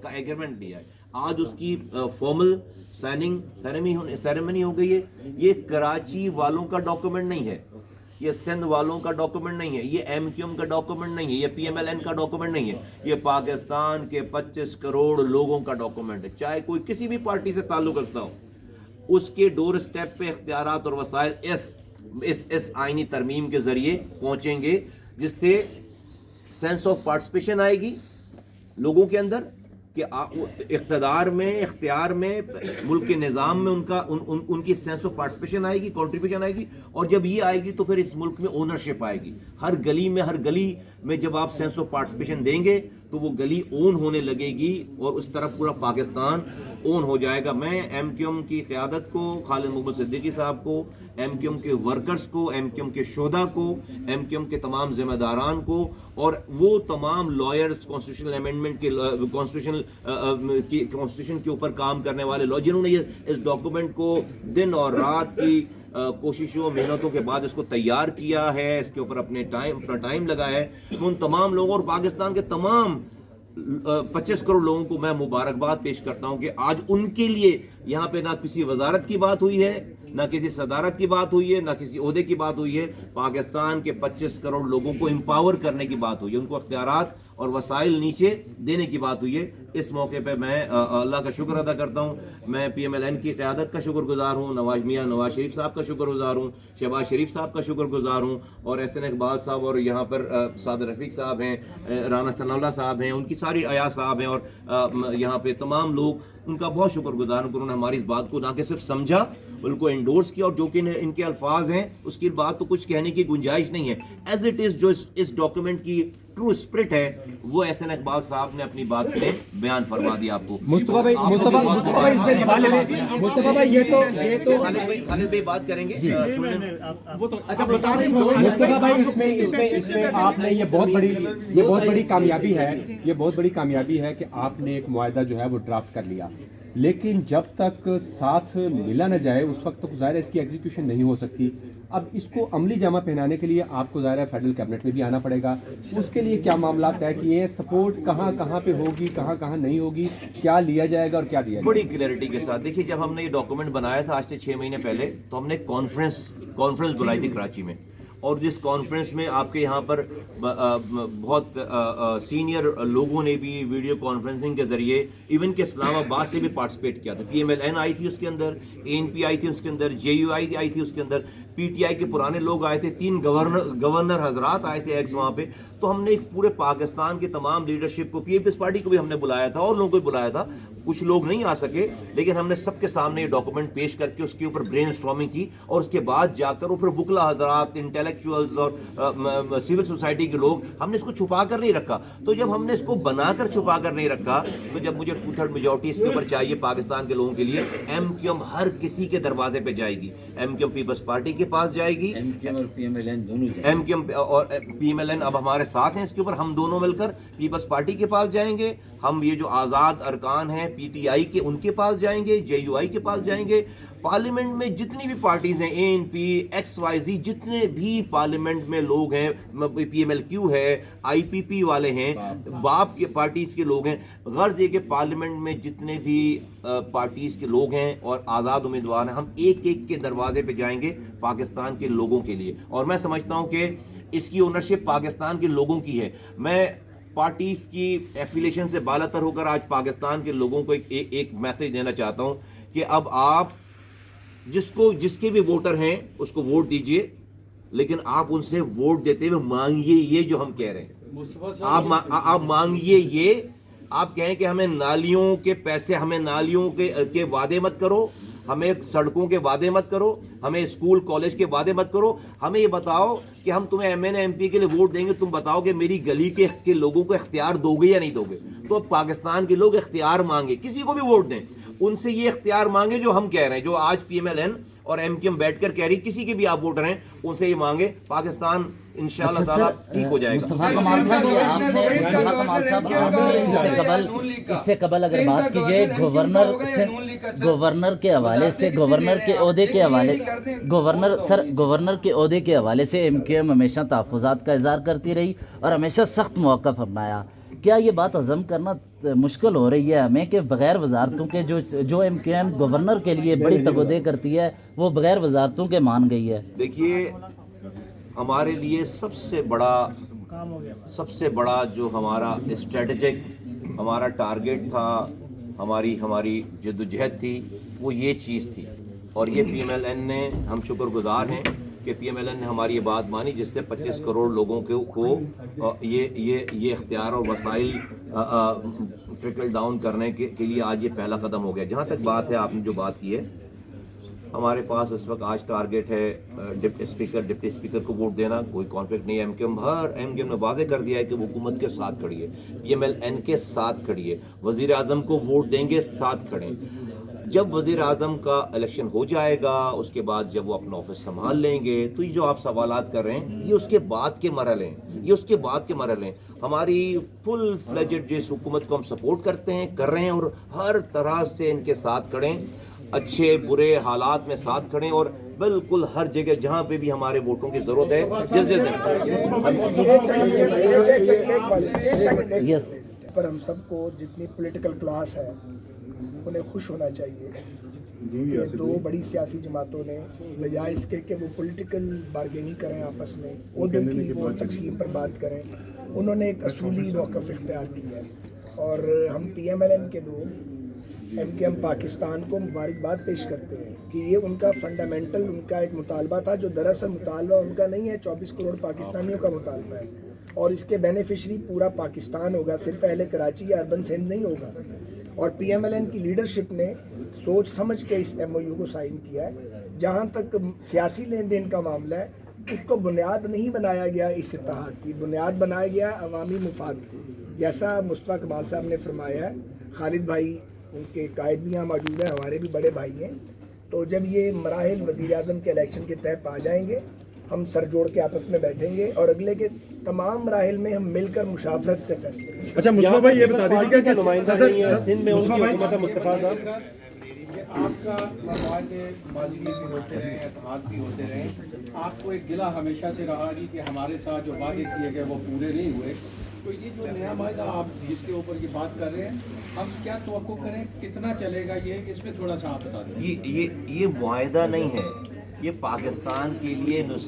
کا ایگریمنٹ لیا ہے. آج اس کی فارمل سائننگ سیریمنی ہو گئی ہے. یہ کراچی والوں کا ڈاکومنٹ نہیں ہے, یہ سندھ والوں کا ڈاکومنٹ نہیں ہے, یہ ایم کیو ایم کا ڈاکومنٹ نہیں ہے, یہ پی ایم ایل این کا ڈاکومنٹ نہیں ہے, یہ پاکستان کے 25 کروڑ لوگوں کا ڈاکومنٹ ہے. چاہے کوئی کسی بھی پارٹی سے تعلق رکھتا ہو, اس کے ڈور اسٹیپ پہ اختیارات اور وسائل اس آئینی ترمیم کے ذریعے پہنچیں گے, جس سے سینس آف پارٹیسپیشن آئے گی لوگوں کے اندر کہ اقتدار میں, اختیار میں, ملک کے نظام میں ان کی سینس آف پارٹیسپیشن آئے گی, کنٹریبیوشن آئے گی. اور جب یہ آئے گی تو پھر اس ملک میں اونرشپ آئے گی. ہر گلی میں جب آپ سینس آف پارٹیسپیشن دیں گے تو وہ گلی اون ہونے لگے گی اور اس طرف پورا پاکستان اون ہو جائے گا. میں ایم کیو ایم کی قیادت کو, خالد محمد صدیقی صاحب کو, ایم کیو ایم کے ورکرز کو, ایم کیو ایم کے شہداء کو, ایم کیو ایم کے تمام ذمہ داران کو, اور وہ تمام لائرز, کانسٹیٹیوشنل امینڈمنٹ کے کانسٹیٹیوشن کے اوپر کام کرنے والے لوگ جنہوں نے اس ڈاکومنٹ کو دن اور رات کی کوششوں محنتوں کے بعد اس کو تیار کیا ہے, اس کے اوپر اپنا ٹائم لگایا ہے, ان تمام لوگوں اور پاکستان کے تمام 25 کروڑ لوگوں کو میں مبارکباد پیش کرتا ہوں کہ آج ان کے لیے یہاں پہ نہ کسی وزارت کی بات ہوئی ہے, نہ کسی صدارت کی بات ہوئی ہے, نہ کسی عہدے کی بات ہوئی ہے. پاکستان کے 25 کروڑ لوگوں کو امپاور کرنے کی بات ہوئی ہے, ان کو اختیارات اور وسائل نیچے دینے کی بات ہوئی ہے. اس موقع پہ میں اللہ کا شکر ادا کرتا ہوں. میں پی ایم ایل این کی قیادت کا شکر گزار ہوں, نواز شریف صاحب کا شکر گزار ہوں, شہباز شریف صاحب کا شکر گزار ہوں, اور احسن اقبال صاحب, اور یہاں پر سعد رفیق صاحب ہیں, رانا ثناء اللہ صاحب ہیں, ان کی ساری ایاز صاحب ہیں, اور یہاں پہ تمام لوگ, ان کا بہت شکر گزار ہوں کہ انہوں نے ہماری اس بات کو نہ کہ صرف سمجھا ان کو انڈورس کیا, اور جو کہ ان کے الفاظ ہیں اس کی بات تو کچھ کہنے کی گنجائش نہیں ہے. ایز اٹ از جو اس ڈاکومنٹ کی ٹرو اسپرٹ ہے وہ احسن اقبال صاحب نے اپنی بات میں بیان فرما دیا آپ کو. مصطفیٰ بھائی اس میں سوال ہے. مصطفیٰ بھائی یہ تو خالد بھائی بات کریں گے. مصطفیٰ بھائی اس میں آپ نے یہ بہت بڑی کامیابی ہے کہ آپ نے ایک معاہدہ جو ہے وہ ڈرافٹ کر لیا, لیکن جب تک ساتھ ملا نہ جائے اس وقت تک ظاہر ہے اس کی ایگزیکیوشن نہیں ہو سکتی. اب اس کو عملی جامہ پہنانے کے لیے آپ کو ظاہر ہے فیڈرل کیبنٹ میں بھی آنا پڑے گا. اس کے لیے کیا معاملات طے کیے, سپورٹ کہاں پہ ہوگی, کہاں نہیں ہوگی, کیا لیا جائے گا اور کیا دیا جائے گا؟ بڑی کلیئرٹی کے ساتھ دیکھیے, جب ہم نے یہ ڈاکومنٹ بنایا تھا آج سے 6 مہینے پہلے, تو ہم نے کانفرنس بلائی تھی کراچی میں, اور جس کانفرنس میں آپ کے یہاں پر بہت سینئر لوگوں نے بھی ویڈیو کانفرنسنگ کے ذریعے ایون کہ اسلام آباد سے بھی پارٹیسپیٹ کیا تھا. پی ایم ایل این آئی تھی اس کے اندر, اے این پی آئی تھی اس کے اندر, جے یو آئی آئی تھی اس کے اندر, پی ٹی آئی کے پرانے لوگ آئے تھے, 3 گورنر حضرات آئے تھے ایکس وہاں پہ. تو ہم نے پورے پاکستان کے تمام لیڈرشپ کو, پی پیپلز پارٹی کو بھی ہم نے بلایا تھا, اور لوگوں کو بھی بلایا تھا. کچھ لوگ نہیں آ سکے, لیکن ہم نے سب کے سامنے یہ ڈاکومنٹ پیش کر کے اس کے اوپر برین اسٹارمنگ کی, اور اس کے بعد جا کر وہ پھر وکلا حضرات, انٹلیکچوئلز اور سول سوسائٹی کے لوگ, ہم نے اس کو چھپا کر نہیں رکھا. تو جب ہم نے اس کو بنا کر چھپا کر نہیں رکھا, تو جب مجھے 2/3 میجورٹی اس کے اوپر چاہیے پاکستان کے لوگوں کے لیے, ایم کیو ایم ہر کسی کے دروازے پہ جائے گی. M Q M Peoples Party کے پاس جائے گی, ایم کیو ایم اور پی ایم ایل این دونوں, ایم کیو ایم اور پی ایم ایل این اب ہمارے ساتھ ہیں اس کے اوپر, ہم دونوں مل کر پیپلز پارٹی کے پاس جائیں گے. ہم یہ جو آزاد ارکان ہیں پی ٹی آئی کے, ان کے پاس جائیں گے, جے یو آئی کے پاس جائیں گے. پارلیمنٹ میں جتنی بھی پارٹیز ہیں, A N P, X Y Z, جتنے بھی پارلیمنٹ میں لوگ ہیں, پی ایم ایل کیو ہے, آئی پی پی والے ہیں, باپ کے پارٹیز کے لوگ ہیں, غرض یہ کہ پارلیمنٹ میں جتنے بھی پارٹیز کے لوگ ہیں اور آزاد امیدوار ہیں, ہم ایک ایک کے دروازے پہ جائیں گے پاکستان کے لوگوں کے لیے. اور میں سمجھتا ہوں کہ اس کی اونرشپ پاکستان کے لوگوں کی ہے. میں پارٹیز کی ایفیلیشن سے بالاتر ہو کر آج پاکستان کے لوگوں کو ایک میسج دینا چاہتا ہوں کہ اب آپ جس کے بھی ووٹر ہیں اس کو ووٹ دیجئے, لیکن آپ ان سے ووٹ دیتے ہوئے مانگیے یہ جو ہم کہہ رہے ہیں. آپ مانگیے یہ, آپ کہیں کہ ہمیں نالیوں کے پیسے, ہمیں نالیوں کے وعدے مت کرو, ہمیں سڑکوں کے وعدے مت کرو, ہمیں اسکول کالج کے وعدے مت کرو. ہمیں یہ بتاؤ کہ ہم تمہیں M N A M P کے لیے ووٹ دیں گے, تم بتاؤ کہ میری گلی کے لوگوں کو اختیار دو گے یا نہیں دو گے. تو اب پاکستان کے لوگ اختیار مانگے, کسی کو بھی ووٹ دیں, ان سے یہ اختیار مانگے جو ہم کہہ رہے ہیں, جو آج پی ایم ایل این اور ایم کیو ایم بیٹھ کر کہہ رہی, کسی کے بھی آپ ووٹر ہیں ان سے یہ مانگے, پاکستان انشاءاللہ تعالیٰ ٹھیک ہو جائے گا. اس سے قبل اگر بات کی جائے گورنر کے حوالے سے, گورنر کے عہدے کے حوالے سے ایم کیو ایم ہمیشہ تحفظات کا اظہار کرتی رہی اور ہمیشہ سخت موقف اپنایا کیا یہ بات ہضم کرنا مشکل ہو رہی ہے ہمیں کہ بغیر وزارتوں کے جو ایم کیو ایم گورنر کے لیے بڑی تگودے کرتی ہے وہ بغیر وزارتوں کے مان گئی ہے؟ دیکھیے ہمارے لیے سب سے بڑا جو ہمارا اسٹریٹجک ہمارا ٹارگٹ تھا، ہماری جدوجہد تھی، وہ یہ چیز تھی، اور یہ پی ایم ایل این نے، ہم شکر گزار ہیں کہ پی ایم ایل این نے ہماری یہ بات مانی، جس سے 25 کروڑ لوگوں کو یہ اختیار اور وسائل ٹرکل ڈاؤن کرنے کے لیے آج یہ پہلا قدم ہو گیا۔ جہاں تک بات ہے، آپ نے جو بات کی ہے، ہمارے پاس اس وقت آج ٹارگٹ ہے ڈپٹی اسپیکر کو ووٹ دینا، کوئی کانفلکٹ نہیں ہے۔ ایم کیو ایم نے واضح کر دیا ہے کہ وہ حکومت کے ساتھ کھڑی ہے، پی ایم ایل این کے ساتھ کھڑی ہے، وزیر اعظم کو ووٹ دیں گے، ساتھ کھڑیں۔ جب وزیر اعظم کا الیکشن ہو جائے گا، اس کے بعد جب وہ اپنا آفس سنبھال لیں گے، تو یہ جو آپ سوالات کر رہے ہیں، یہ اس کے بعد کے مرحلے ہیں، ہماری فل فلیجڈ جس حکومت کو ہم سپورٹ کرتے ہیں، کر رہے ہیں، اور ہر طرح سے ان کے ساتھ کھڑیں، اچھے برے حالات میں ساتھ کھڑیں، اور بالکل ہر جگہ جہاں پہ بھی ہمارے ووٹوں کی ضرورت ہے، پر ہم سب کو جتنی پولیٹیکل کلاس ہے انہیں خوش ہونا چاہیے کہ دو بڑی سیاسی جماعتوں نے بجائے اس کے کہ وہ پولیٹیکل بارگیننگ کریں آپس میں، عہدوں کی وہ تقسیم پر بات کریں، انہوں نے ایک اصولی موقف اختیار کیا ہے، اور ہم پی ایم ایل این کے لوگ ایم کیو ایم پاکستان کو مبارکباد پیش کرتے ہیں کہ یہ ان کا فنڈامنٹل ان کا ایک مطالبہ تھا، جو دراصل مطالبہ ان کا نہیں ہے، 24 کروڑ پاکستانیوں کا مطالبہ ہے، اور اس کے بینیفیشری پورا پاکستان ہوگا، صرف اہل کراچی یا اربن سندھ نہیں ہوگا۔ اور پی ایم ایل این کی لیڈرشپ نے سوچ سمجھ کے اس ایم او یو کو سائن کیا ہے۔ جہاں تک سیاسی لین دین کا معاملہ ہے، اس کو بنیاد نہیں بنایا گیا اس اتحاد کی، بنیاد بنایا گیا عوامی مفاد کی، جیسا مصطفیٰ کمال صاحب نے فرمایا ہے۔ خالد بھائی ان کے قائد بھی یہاں موجود ہیں، ہمارے بھی بڑے بھائی ہیں، تو جب یہ مراحل وزیر اعظم کے الیکشن کے تحت آ جائیں گے، ہم سر جوڑ کے آپس میں بیٹھیں گے، اور اگلے کے تمام مراحل میں ہم مل کر مشاورت سے فیصلے کریں گے۔ اچھا مصطفیٰ بھائی یہ بتا دیجیے کہ صدر سندھ میں ان کی حکومت ہے مصطفیٰ صاحب، کہ آپ کا مواد ماضی بھی ہوتے رہے، اتحاد بھی ہوتے رہے، آپ کو ایک گلہ ہمیشہ سے رہا کہ ہمارے ساتھ جو وعدے کیے گئے وہ پورے نہیں ہوئے، تو یہ جو نیا معاہدہ آپ جس کے اوپر یہ بات کر رہے ہیں، ہم کیا توقع کریں، کتنا چلے گا یہ، اس میں تھوڑا سا آپ بتا دیں۔ یہ معاہدہ نہیں ہے، یہ پاکستان کے لیے نسخہ